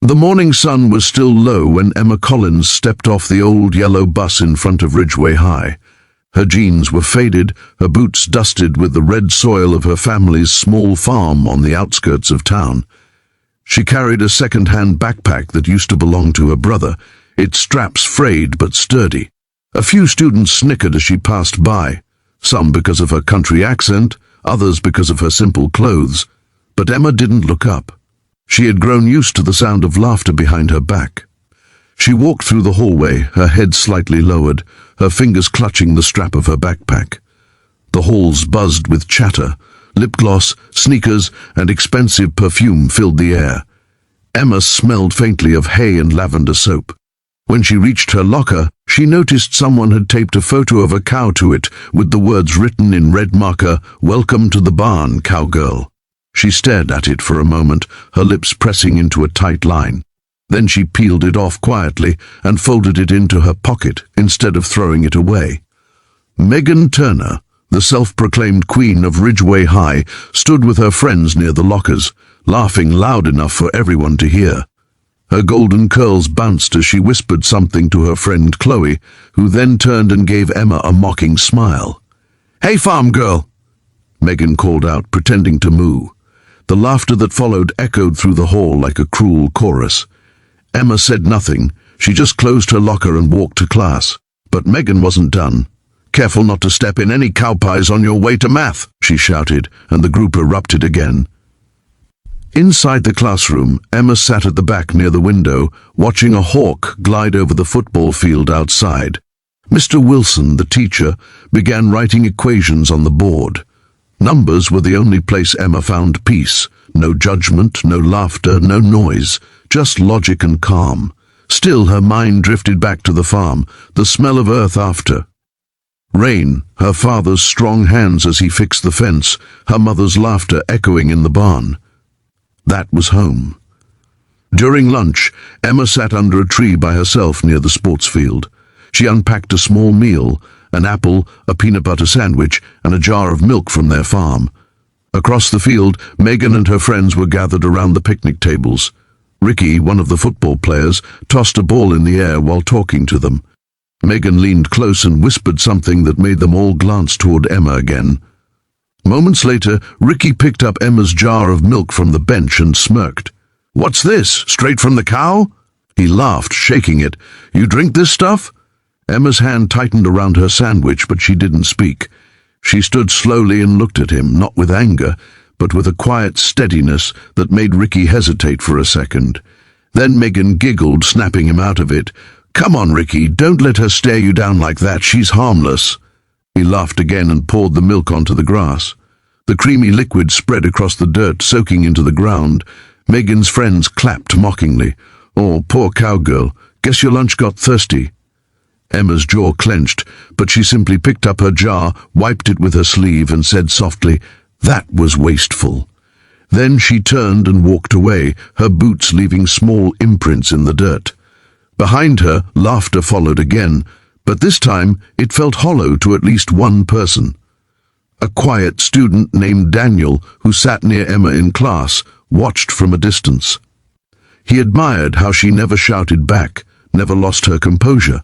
The morning sun was still low when Emma Collins stepped off the old yellow bus in front of Ridgeway High. Her jeans were faded, her boots dusted with the red soil of her family's small farm on the outskirts of town. She carried a second-hand backpack that used to belong to her brother, its straps frayed but sturdy. A few students snickered as she passed by, some because of her country accent, others because of her simple clothes, but Emma didn't look up. She had grown used to the sound of laughter behind her back. She walked through the hallway, her head slightly lowered, her fingers clutching the strap of her backpack. The halls buzzed with chatter. Lip gloss, sneakers, and expensive perfume filled the air. Emma smelled faintly of hay and lavender soap. When she reached her locker, she noticed someone had taped a photo of a cow to it with the words written in red marker, "Welcome to the barn, cowgirl." She stared at it for a moment, her lips pressing into a tight line. Then she peeled it off quietly and folded it into her pocket instead of throwing it away. Megan Turner, the self-proclaimed queen of Ridgeway High, stood with her friends near the lockers, laughing loud enough for everyone to hear. Her golden curls bounced as she whispered something to her friend Chloe, who then turned and gave Emma a mocking smile. "Hey, farm girl!" Megan called out, pretending to moo. The laughter that followed echoed through the hall like a cruel chorus. Emma said nothing. She just closed her locker and walked to class. But Megan wasn't done. "Careful not to step in any cow pies on your way to math," she shouted, and the group erupted again. Inside the classroom, Emma sat at the back near the window, watching a hawk glide over the football field outside. Mr. Wilson, the teacher, began writing equations on the board. Numbers were the only place Emma found peace. No judgment, no laughter, no noise, just logic and calm. Still, her mind drifted back to the farm, the smell of earth after. Rain, her father's strong hands as he fixed the fence, her mother's laughter echoing in the barn. That was home. During lunch, Emma sat under a tree by herself near the sports field. She unpacked a small meal, an apple, a peanut butter sandwich, and a jar of milk from their farm. Across the field, Megan and her friends were gathered around the picnic tables. Ricky, one of the football players, tossed a ball in the air while talking to them. Megan leaned close and whispered something that made them all glance toward Emma again. Moments later, Ricky picked up Emma's jar of milk from the bench and smirked. "What's this? Straight from the cow?" He laughed, shaking it. "You drink this stuff?" Emma's hand tightened around her sandwich, but she didn't speak. She stood slowly and looked at him, not with anger, but with a quiet steadiness that made Ricky hesitate for a second. Then Megan giggled, snapping him out of it. "Come on, Ricky, don't let her stare you down like that. She's harmless." He laughed again and poured the milk onto the grass. The creamy liquid spread across the dirt, soaking into the ground. Megan's friends clapped mockingly. "Oh, poor cowgirl. Guess your lunch got thirsty." Emma's jaw clenched, but she simply picked up her jar, wiped it with her sleeve, and said softly, "That was wasteful." Then she turned and walked away, her boots leaving small imprints in the dirt. Behind her, laughter followed again, but this time it felt hollow to at least one person. A quiet student named Daniel, who sat near Emma in class, watched from a distance. He admired how she never shouted back, never lost her composure.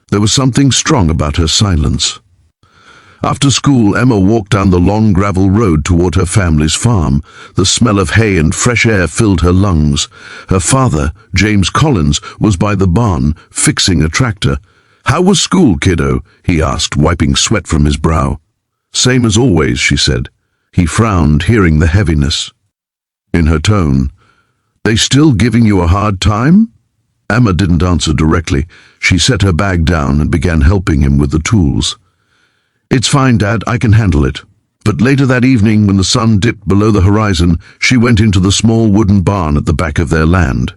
There was something strong about her silence. After school, Emma walked down the long gravel road toward her family's farm. The smell of hay and fresh air filled her lungs. Her father, James Collins, was by the barn, fixing a tractor. "How was school, kiddo?" he asked, wiping sweat from his brow. "Same as always," she said. He frowned, hearing the heaviness in her tone. "They still giving you a hard time?" Emma didn't answer directly. She set her bag down and began helping him with the tools. "It's fine, Dad, I can handle it." But later that evening, when the sun dipped below the horizon, she went into the small wooden barn at the back of their land.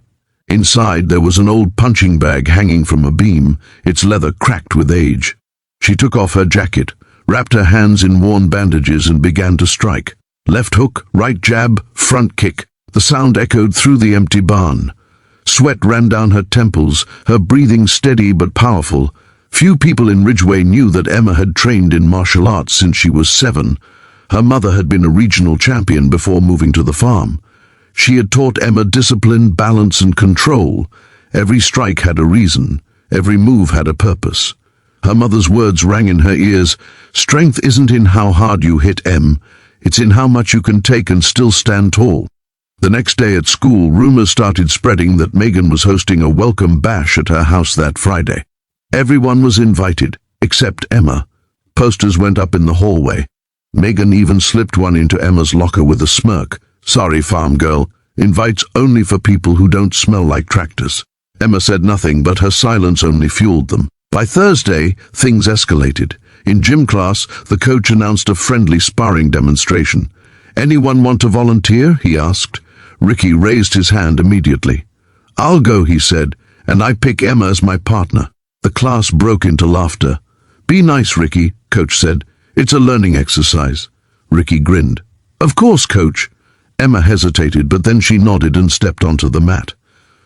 Inside, there was an old punching bag hanging from a beam, its leather cracked with age. She took off her jacket, wrapped her hands in worn bandages, and began to strike. Left hook, right jab, front kick. The sound echoed through the empty barn. Sweat ran down her temples, her breathing steady but powerful. Few people in Ridgeway knew that Emma had trained in martial arts since she was 7. Her mother had been a regional champion before moving to the farm. She had taught Emma discipline, balance, and control. Every strike had a reason. Every move had a purpose. Her mother's words rang in her ears. Strength isn't in how hard you hit, Em. It's in how much you can take and still stand tall. The next day at school, rumors started spreading that Megan was hosting a welcome bash at her house that Friday. Everyone was invited, except Emma. Posters went up in the hallway. Megan even slipped one into Emma's locker with a smirk. Sorry, farm girl. Invites only for people who don't smell like tractors. Emma said nothing, but her silence only fueled them. By Thursday, things escalated. In gym class, the coach announced a friendly sparring demonstration. Anyone want to volunteer? He asked. Ricky raised his hand immediately. I'll go, he said, and I pick Emma as my partner. The class broke into laughter. Be nice, Ricky, coach said. It's a learning exercise. Ricky grinned. Of course, coach. Emma hesitated, but then she nodded and stepped onto the mat.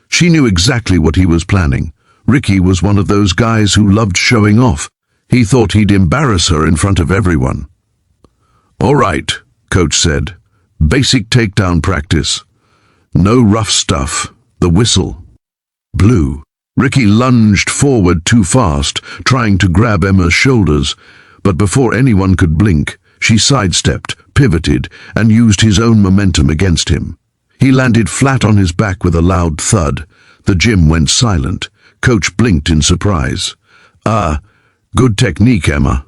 She knew exactly what he was planning. Ricky was one of those guys who loved showing off. He thought he'd embarrass her in front of everyone. All right, coach said. Basic takedown practice. No rough stuff. The whistle blew. Ricky lunged forward too fast, trying to grab Emma's shoulders, but before anyone could blink, she sidestepped, pivoted, and used his own momentum against him. He landed flat on his back with a loud thud. The gym went silent. Coach blinked in surprise. Good technique, Emma.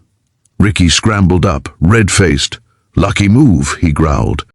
Ricky scrambled up, red-faced. Lucky move, he growled.